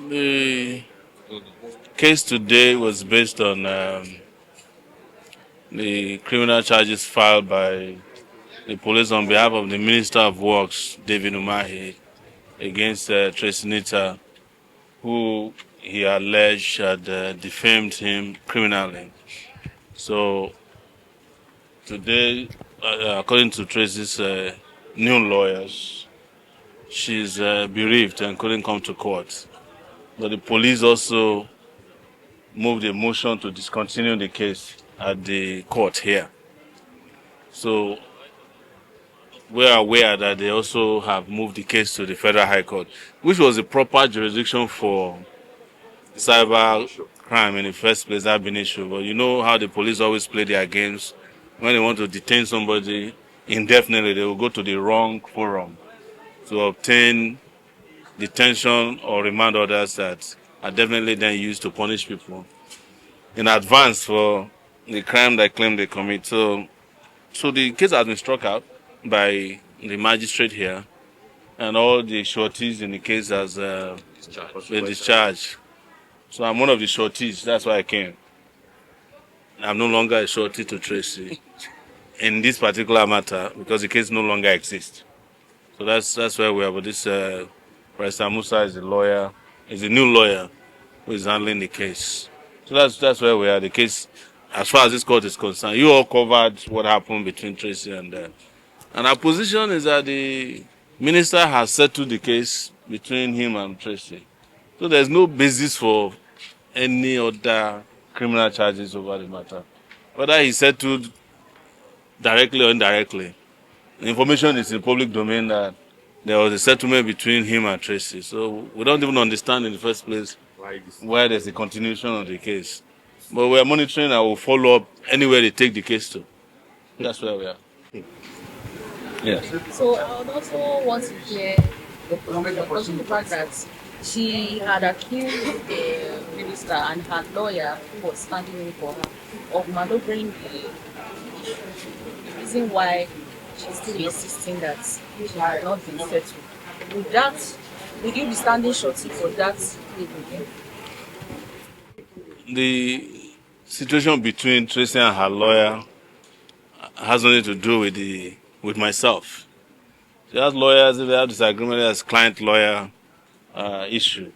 The case today was based on the criminal charges filed by the police on behalf of the Minister of Works, David Umahi, against Tracy, who he alleged had defamed him criminally. So today, according to Tracy's new lawyers, she's bereaved and couldn't come to court. But the police also moved a motion to discontinue the case at the court here. So we are aware that they also have moved the case to the Federal High Court, which was the proper jurisdiction for cyber crime in the first place, that been issue. But you know how the police always play their games. When they want to detain somebody indefinitely, they will go to the wrong forum to obtain detention or remand orders that are definitely then used to punish people in advance for the crime they claim they commit. So the case has been struck out by the magistrate here, and all the sureties in the case has been discharged. So I'm one of the sureties. That's why I came. I'm no longer a surety to Tracy in this particular matter because the case no longer exists. So that's where we are. But this Barrister Musa is a lawyer, is a new lawyer who is handling the case. So that's where we are. The case, as far as this court is concerned, you all covered what happened between Tracy and our position is that the minister has settled the case between him and Tracy. So there's no basis for any other criminal charges over the matter. Whether he settled directly or indirectly, the information is in public domain that there was a settlement between him and Tracy. So we don't even understand in the first place why there's a continuation of the case. But we're monitoring and we'll follow up anywhere they take the case to. That's where we are. Yes. So I would also want to hear the fact that she had accused the minister and her lawyer who was standing in for her of maneuvering the reason why she's still insisting that she had not been settled. Would you be standing shorty for that claim again? The situation between Tracy and her lawyer has nothing to do with myself. She has lawyers, if they have disagreement, there's client-lawyer issue.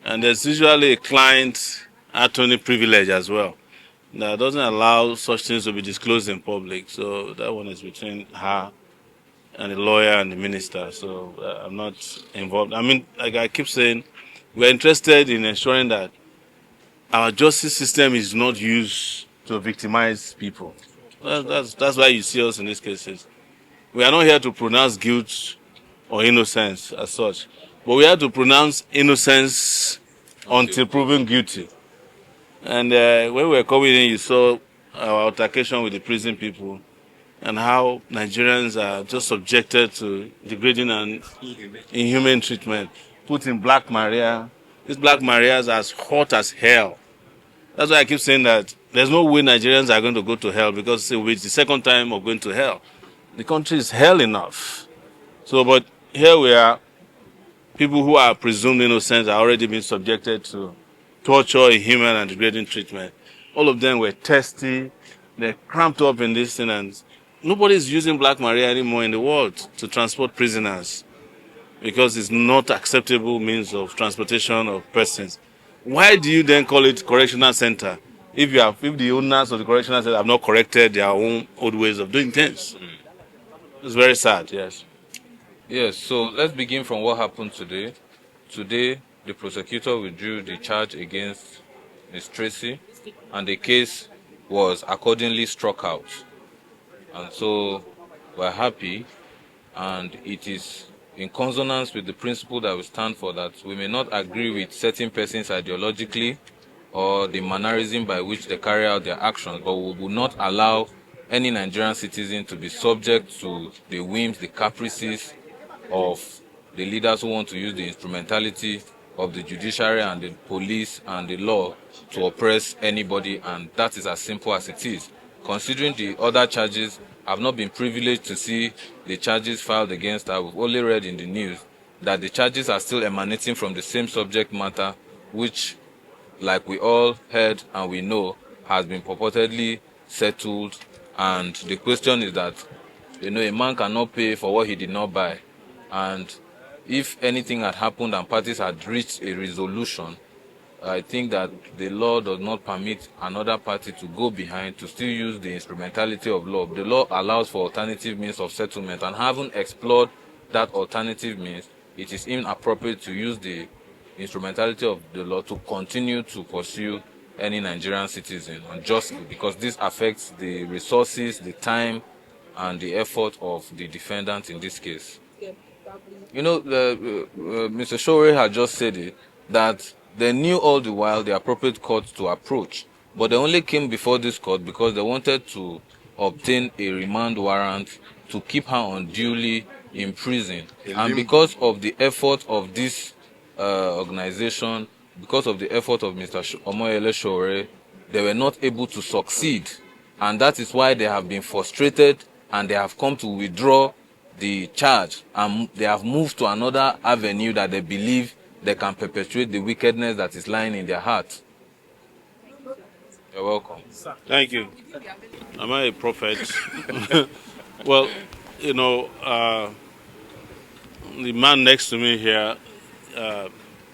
And there's usually a client-attorney privilege as well that doesn't allow such things to be disclosed in public. So that one is between her and the lawyer and the minister. So I'm not involved. I mean, like I keep saying, we're interested in ensuring that our justice system is not used to victimize people. That's why you see us in these cases. We are not here to pronounce guilt or innocence as such, but we have to pronounce innocence until proven guilty. And when we were coming in, you saw our altercation with the prison people and how Nigerians are just subjected to degrading and inhumane treatment. Put in Black Maria. These Black Marias are as hot as hell. That's why I keep saying that there's no way Nigerians are going to go to hell because it will be the second time of going to hell. The country is hell enough. So, but here we are, people who are presumed innocent are already being subjected to torture, inhuman and degrading treatment. All of them were testy, they're cramped up in this thing, and nobody's using Black Maria anymore in the world to transport prisoners because it's not acceptable means of transportation of persons. Why do you then call it correctional center if the owners of the correctional center have not corrected their own old ways of doing things? It's very sad, yes. Yes, so let's begin from what happened today. Today, the prosecutor withdrew the charge against Ms. Tracy, and the case was accordingly struck out. And so we're happy, and it is in consonance with the principle that we stand for, that we may not agree with certain persons ideologically or the mannerism by which they carry out their actions, but we will not allow any Nigerian citizen to be subject to the whims, the caprices of the leaders who want to use the instrumentality of the judiciary and the police and the law to oppress anybody, and that is as simple as it is. Considering the other charges, I've not been privileged to see the charges filed against her. We've only read in the news that the charges are still emanating from the same subject matter, which, like we all heard and we know, has been purportedly settled. And the question is that, a man cannot pay for what he did not buy. And if anything had happened and parties had reached a resolution, I think that the law does not permit another party to go behind to still use the instrumentality of law. The law allows for alternative means of settlement, and having explored that alternative means, it is inappropriate to use the instrumentality of the law to continue to pursue any Nigerian citizen unjustly, because this affects the resources, the time, and the effort of the defendant in this case. Mr. Sowore had just said it, that they knew all the while the appropriate court to approach, but they only came before this court because they wanted to obtain a remand warrant to keep her unduly in prison. And because of the effort of this organization, because of the effort of Mr. Omoyele Sowore, they were not able to succeed. And that is why they have been frustrated, and they have come to withdraw the charge, and they have moved to another avenue that they believe they can perpetuate the wickedness that is lying in their heart. You're welcome. Thank you. Am I a prophet? Well, the man next to me here,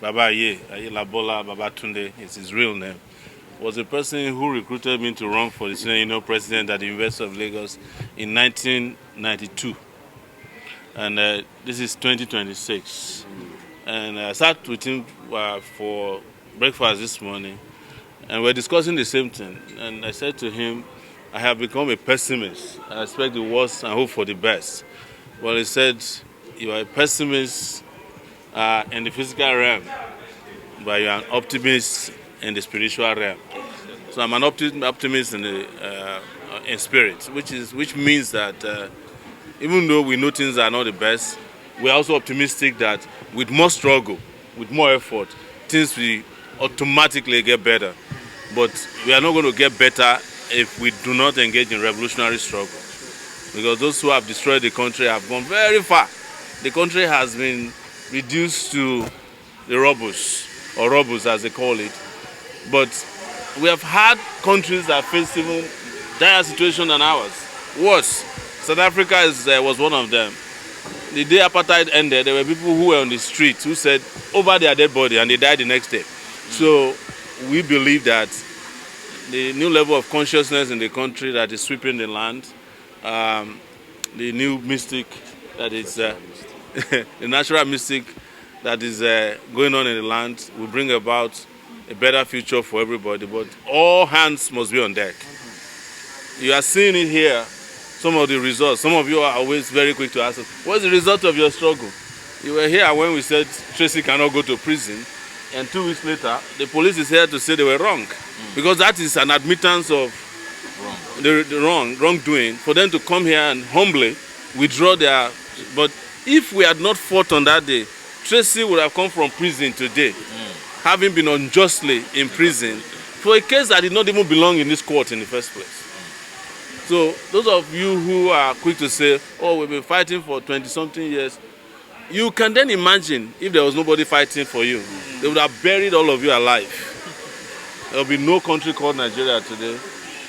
Baba Ye, Ayelabola Babatunde is his real name, was a person who recruited me to run for the senior president at the University of Lagos in 1992. And this is 2026. And I sat with him for breakfast this morning, and we're discussing the same thing. And I said to him, I have become a pessimist. I expect the worst and hope for the best. Well, he said, you are a pessimist in the physical realm, but you are an optimist in the spiritual realm. So I'm an optimist in spirit, which means that even though we know things are not the best, we are also optimistic that with more struggle, with more effort, things will automatically get better. But we are not going to get better if we do not engage in revolutionary struggle. Because those who have destroyed the country have gone very far. The country has been reduced to the rubbles, or rubbles as they call it. But we have had countries that face even dire situation than ours. Worse, South Africa was one of them. The day apartheid ended, there were people who were on the streets who said over their dead body, and they died the next day. So we believe that the new level of consciousness in the country that is sweeping the land, the new mystic that is the natural mystic that is going on in the land will bring about a better future for everybody. But all hands must be on deck. You are seeing it here. Some of the results. Some of you are always very quick to ask us, what's the result of your struggle? You were here when we said Tracy cannot go to prison, and 2 weeks later, the police is here to say they were wrong. Because that is an admittance of the wrongdoing, for them to come here and humbly withdraw their... But if we had not fought on that day, Tracy would have come from prison today, having been unjustly in prison for a case that did not even belong in this court in the first place. So those of you who are quick to say, oh, we've been fighting for 20-something years, you can then imagine if there was nobody fighting for you. They would have buried all of you alive. There will be no country called Nigeria today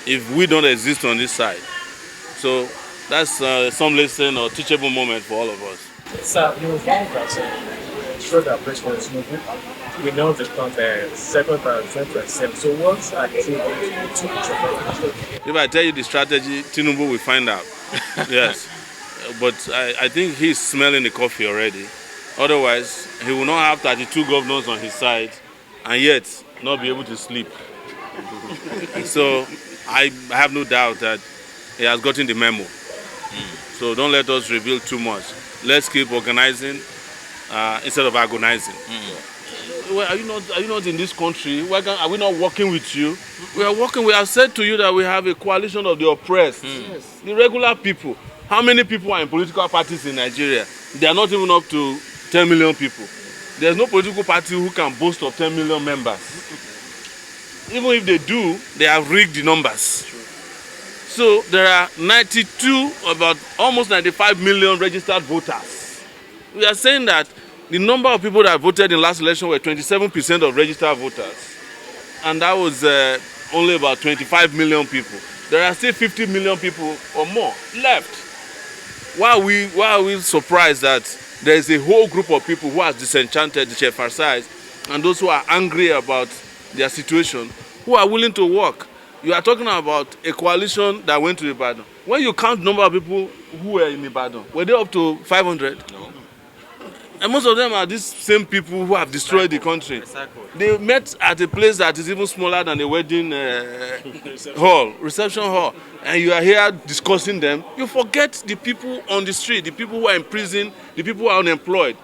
if we don't exist on this side. So that's some lesson or teachable moment for all of us. Sir, you found that Schroeder President Tinubu, we know the second and third president. So what are the two? If I tell you the strategy, Tinubu will find out. Yes. But I think he's smelling the coffee already. Otherwise, he will not have 32 governors on his side and yet not be able to sleep. So I have no doubt that he has gotten the memo. So don't let us reveal too much. Let's keep organizing instead of agonizing. Well, are you not in this country? Are we not working with you? We are working. We have said to you that we have a coalition of the oppressed, the regular people. How many people are in political parties in Nigeria? They are not even up to 10 million people. There's no political party who can boast of 10 million members. Even if they do, they have rigged the numbers. So there are 92, about almost 95 million registered voters. We are saying that The number of people that voted in last election were 27% of registered voters. And that was only about 25 million people. There are still 50 million people or more left. Why are we surprised that there is a whole group of people who are disenchanted, disenfranchised, and those who are angry about their situation, who are willing to work? You are talking about a coalition that went to Ibadan. When you count the number of people who were in Ibadan, were they up to 500? No. And most of them are these same people who have destroyed the country. They met at a place that is even smaller than a wedding reception hall. And you are here discussing them. You forget the people on the street, the people who are in prison, the people who are unemployed,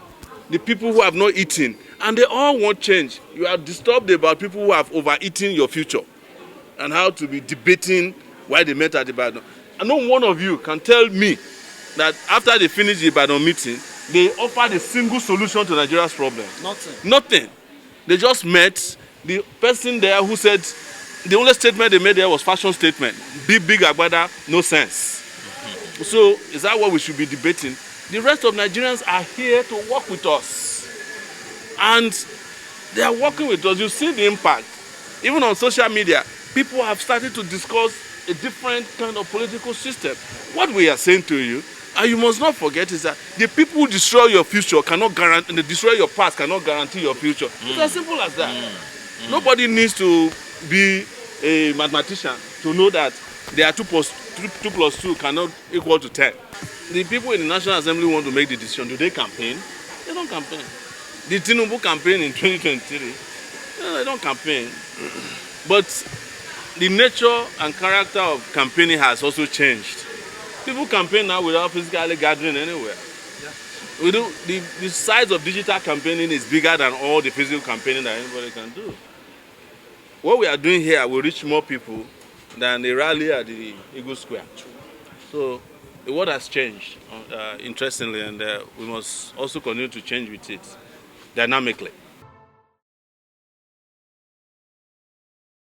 the people who have not eaten. And they all want change. You are disturbed about people who have overeaten your future and how to be debating why they met at Ibadan. And no one of you can tell me that after they finished the Ibadan meeting, they offered a single solution to Nigeria's problem. Nothing. They just met. The person there who said the only statement they made there was fashion statement. Big agbada, no sense. So is that what we should be debating? The rest of Nigerians are here to work with us. And they are working with us. You see the impact. Even on social media, people have started to discuss a different kind of political system. What we are saying to you, and you must not forget, is that the people who destroy your future cannot guarantee, and they destroy your past cannot guarantee your future. It's as simple as that. Nobody needs to be a mathematician to know that there are 2 plus 2 cannot equal to 10. The people in the National Assembly want to make the decision. Do they campaign? They don't campaign. The Tinubu campaign in 2023, no, they don't campaign. But the nature and character of campaigning has also changed. People campaign now without physically gathering anywhere. We do, the size of digital campaigning is bigger than all the physical campaigning that anybody can do. What we are doing here will reach more people than a rally at the Eagle Square. So the world has changed, interestingly, and we must also continue to change with it dynamically.